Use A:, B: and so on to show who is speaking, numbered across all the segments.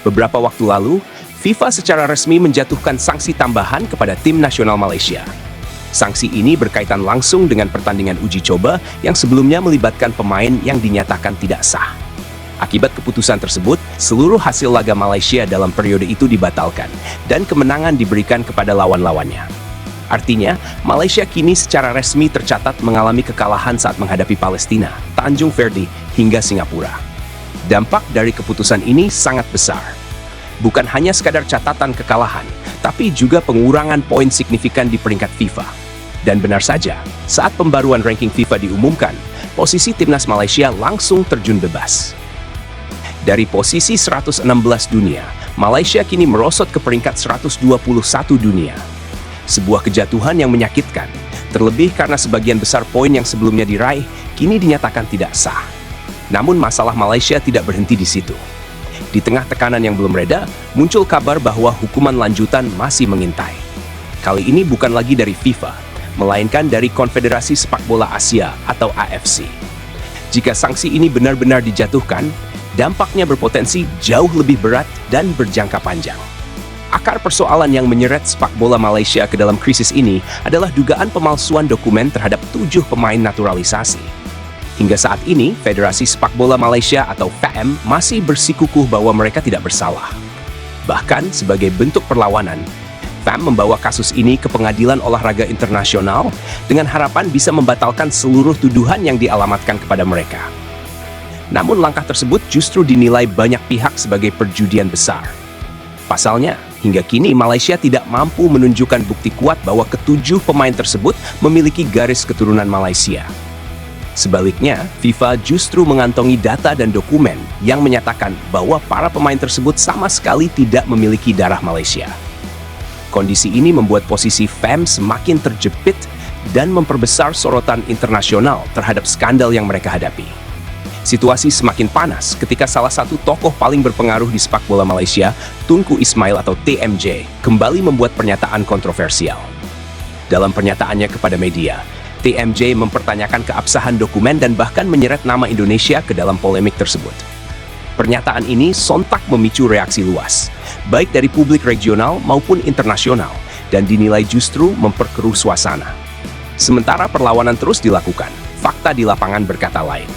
A: Beberapa waktu lalu, FIFA secara resmi menjatuhkan sanksi tambahan kepada tim nasional Malaysia. Sanksi ini berkaitan langsung dengan pertandingan uji coba yang sebelumnya melibatkan pemain yang dinyatakan tidak sah. Akibat keputusan tersebut, seluruh hasil laga Malaysia dalam periode itu dibatalkan dan kemenangan diberikan kepada lawan-lawannya. Artinya, Malaysia kini secara resmi tercatat mengalami kekalahan saat menghadapi Palestina, Tanjung Verde, hingga Singapura. Dampak dari keputusan ini sangat besar. Bukan hanya sekadar catatan kekalahan, tapi juga pengurangan poin signifikan di peringkat FIFA. Dan benar saja, saat pembaruan ranking FIFA diumumkan, posisi timnas Malaysia langsung terjun bebas. Dari posisi 116 dunia, Malaysia kini merosot ke peringkat 121 dunia. Sebuah kejatuhan yang menyakitkan, terlebih karena sebagian besar poin yang sebelumnya diraih kini dinyatakan tidak sah. Namun masalah Malaysia tidak berhenti di situ. Di tengah tekanan yang belum reda, muncul kabar bahwa hukuman lanjutan masih mengintai. Kali ini bukan lagi dari FIFA, melainkan dari Konfederasi Sepak Bola Asia atau AFC. Jika sanksi ini benar-benar dijatuhkan, dampaknya berpotensi jauh lebih berat dan berjangka panjang. Akar persoalan yang menyeret sepak bola Malaysia ke dalam krisis ini adalah dugaan pemalsuan dokumen terhadap 7 pemain naturalisasi. Hingga saat ini, Federasi Sepak Bola Malaysia atau FAM masih bersikukuh bahwa mereka tidak bersalah. Bahkan, sebagai bentuk perlawanan, FAM membawa kasus ini ke Pengadilan Olahraga Internasional dengan harapan bisa membatalkan seluruh tuduhan yang dialamatkan kepada mereka. Namun langkah tersebut justru dinilai banyak pihak sebagai perjudian besar. Pasalnya, hingga kini Malaysia tidak mampu menunjukkan bukti kuat bahwa ketujuh pemain tersebut memiliki garis keturunan Malaysia. Sebaliknya, FIFA justru mengantongi data dan dokumen yang menyatakan bahwa para pemain tersebut sama sekali tidak memiliki darah Malaysia. Kondisi ini membuat posisi FAM semakin terjepit dan memperbesar sorotan internasional terhadap skandal yang mereka hadapi. Situasi semakin panas ketika salah satu tokoh paling berpengaruh di sepak bola Malaysia, Tunku Ismail atau TMJ, kembali membuat pernyataan kontroversial. Dalam pernyataannya kepada media, TMJ mempertanyakan keabsahan dokumen dan bahkan menyeret nama Indonesia ke dalam polemik tersebut. Pernyataan ini sontak memicu reaksi luas, baik dari publik regional maupun internasional, dan dinilai justru memperkeruh suasana. Sementara perlawanan terus dilakukan, fakta di lapangan berkata lain.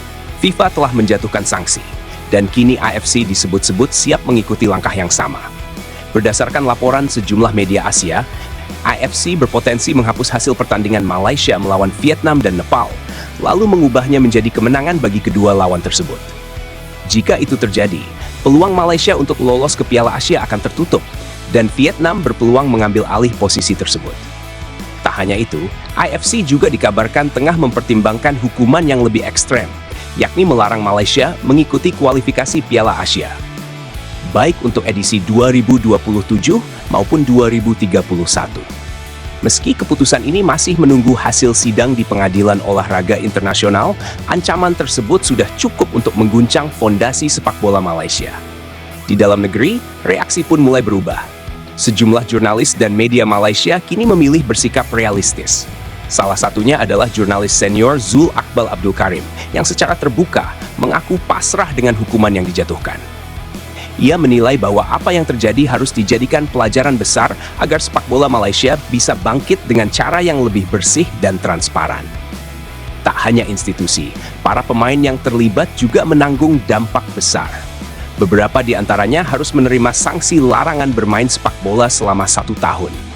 A: FIFA telah menjatuhkan sanksi, dan kini AFC disebut-sebut siap mengikuti langkah yang sama. Berdasarkan laporan sejumlah media Asia, AFC berpotensi menghapus hasil pertandingan Malaysia melawan Vietnam dan Nepal, lalu mengubahnya menjadi kemenangan bagi kedua lawan tersebut. Jika itu terjadi, peluang Malaysia untuk lolos ke Piala Asia akan tertutup, dan Vietnam berpeluang mengambil alih posisi tersebut. Tak hanya itu, AFC juga dikabarkan tengah mempertimbangkan hukuman yang lebih ekstrem, yakni melarang Malaysia mengikuti kualifikasi Piala Asia, baik untuk edisi 2027 maupun 2031. Meski keputusan ini masih menunggu hasil sidang di Pengadilan Olahraga Internasional, ancaman tersebut sudah cukup untuk mengguncang fondasi sepak bola Malaysia. Di dalam negeri, reaksi pun mulai berubah. Sejumlah jurnalis dan media Malaysia kini memilih bersikap realistis. Salah satunya adalah jurnalis senior Zul Akbal Abdul Karim yang secara terbuka mengaku pasrah dengan hukuman yang dijatuhkan. Ia menilai bahwa apa yang terjadi harus dijadikan pelajaran besar agar sepak bola Malaysia bisa bangkit dengan cara yang lebih bersih dan transparan. Tak hanya institusi, para pemain yang terlibat juga menanggung dampak besar. Beberapa di antaranya harus menerima sanksi larangan bermain sepak bola selama 1 tahun.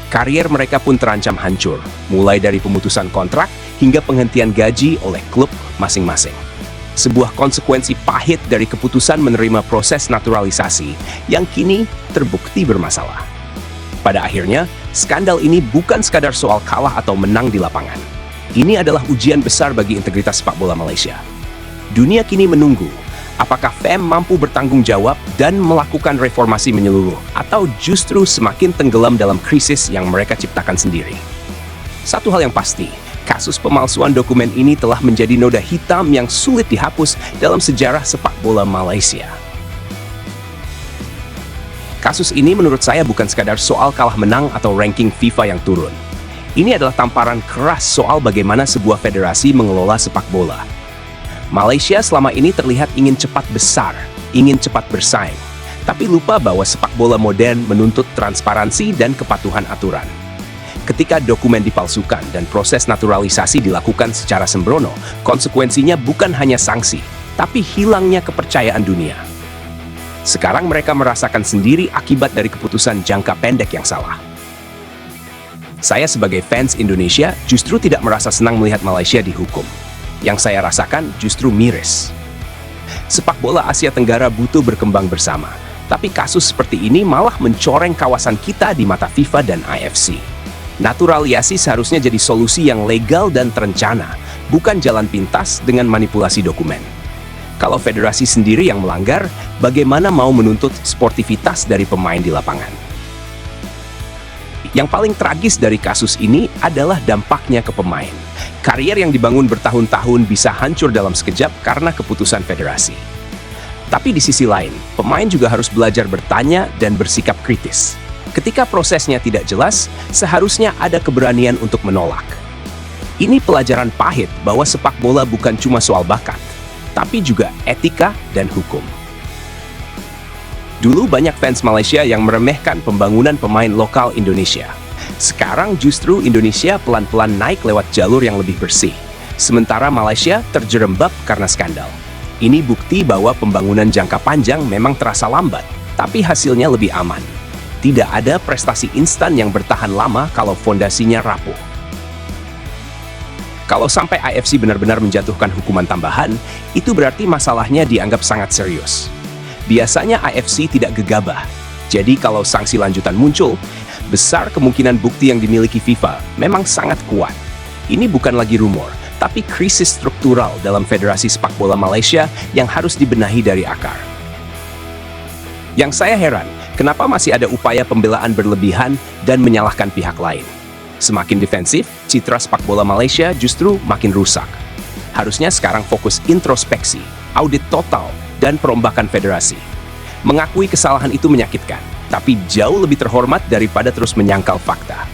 A: Karier mereka pun terancam hancur, mulai dari pemutusan kontrak hingga penghentian gaji oleh klub masing-masing. Sebuah konsekuensi pahit dari keputusan menerima proses naturalisasi yang kini terbukti bermasalah. Pada akhirnya, skandal ini bukan sekadar soal kalah atau menang di lapangan. Ini adalah ujian besar bagi integritas sepak bola Malaysia. Dunia kini menunggu apakah FAM mampu bertanggung jawab dan melakukan reformasi menyeluruh, atau justru semakin tenggelam dalam krisis yang mereka ciptakan sendiri. Satu hal yang pasti, kasus pemalsuan dokumen ini telah menjadi noda hitam yang sulit dihapus dalam sejarah sepak bola Malaysia. Kasus ini menurut saya bukan sekadar soal kalah menang atau ranking FIFA yang turun. Ini adalah tamparan keras soal bagaimana sebuah federasi mengelola sepak bola. Malaysia selama ini terlihat ingin cepat besar, ingin cepat bersaing, tapi lupa bahwa sepak bola modern menuntut transparansi dan kepatuhan aturan. Ketika dokumen dipalsukan dan proses naturalisasi dilakukan secara sembrono, konsekuensinya bukan hanya sanksi, tapi hilangnya kepercayaan dunia. Sekarang mereka merasakan sendiri akibat dari keputusan jangka pendek yang salah. Saya sebagai fans Indonesia justru tidak merasa senang melihat Malaysia dihukum. Yang saya rasakan justru miris. Sepak bola Asia Tenggara butuh berkembang bersama, tapi kasus seperti ini malah mencoreng kawasan kita di mata FIFA dan IFC. Naturalisasi seharusnya jadi solusi yang legal dan terencana, bukan jalan pintas dengan manipulasi dokumen. Kalau federasi sendiri yang melanggar, bagaimana mau menuntut sportivitas dari pemain di lapangan? Yang paling tragis dari kasus ini adalah dampaknya ke pemain. Karier yang dibangun bertahun-tahun bisa hancur dalam sekejap karena keputusan federasi. Tapi di sisi lain, pemain juga harus belajar bertanya dan bersikap kritis. Ketika prosesnya tidak jelas, seharusnya ada keberanian untuk menolak. Ini pelajaran pahit bahwa sepak bola bukan cuma soal bakat, tapi juga etika dan hukum. Dulu banyak fans Malaysia yang meremehkan pembangunan pemain lokal Indonesia. Sekarang justru Indonesia pelan-pelan naik lewat jalur yang lebih bersih. Sementara Malaysia terjerembab karena skandal. Ini bukti bahwa pembangunan jangka panjang memang terasa lambat, tapi hasilnya lebih aman. Tidak ada prestasi instan yang bertahan lama kalau fondasinya rapuh. Kalau sampai IFC benar-benar menjatuhkan hukuman tambahan, itu berarti masalahnya dianggap sangat serius. Biasanya IFC tidak gegabah, jadi kalau sanksi lanjutan muncul, besar kemungkinan bukti yang dimiliki FIFA memang sangat kuat. Ini bukan lagi rumor, tapi krisis struktural dalam Federasi Sepak Bola Malaysia yang harus dibenahi dari akar. Yang saya heran, kenapa masih ada upaya pembelaan berlebihan dan menyalahkan pihak lain? Semakin defensif, citra sepak bola Malaysia justru makin rusak. Harusnya sekarang fokus introspeksi, audit total, dan perombakan federasi. Mengakui kesalahan itu menyakitkan, tapi jauh lebih terhormat daripada terus menyangkal fakta.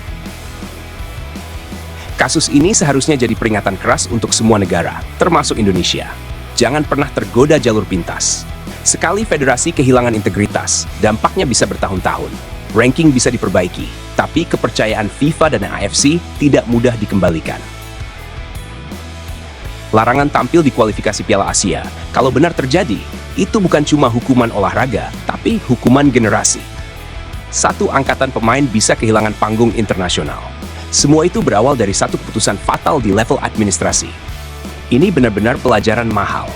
A: Kasus ini seharusnya jadi peringatan keras untuk semua negara, termasuk Indonesia. Jangan pernah tergoda jalur pintas. Sekali federasi kehilangan integritas, dampaknya bisa bertahun-tahun. Ranking bisa diperbaiki, tapi kepercayaan FIFA dan AFC tidak mudah dikembalikan. Larangan tampil di kualifikasi Piala Asia, kalau benar terjadi, itu bukan cuma hukuman olahraga, tapi hukuman generasi. Satu angkatan pemain bisa kehilangan panggung internasional. Semua itu berawal dari satu keputusan fatal di level administrasi. Ini benar-benar pelajaran mahal.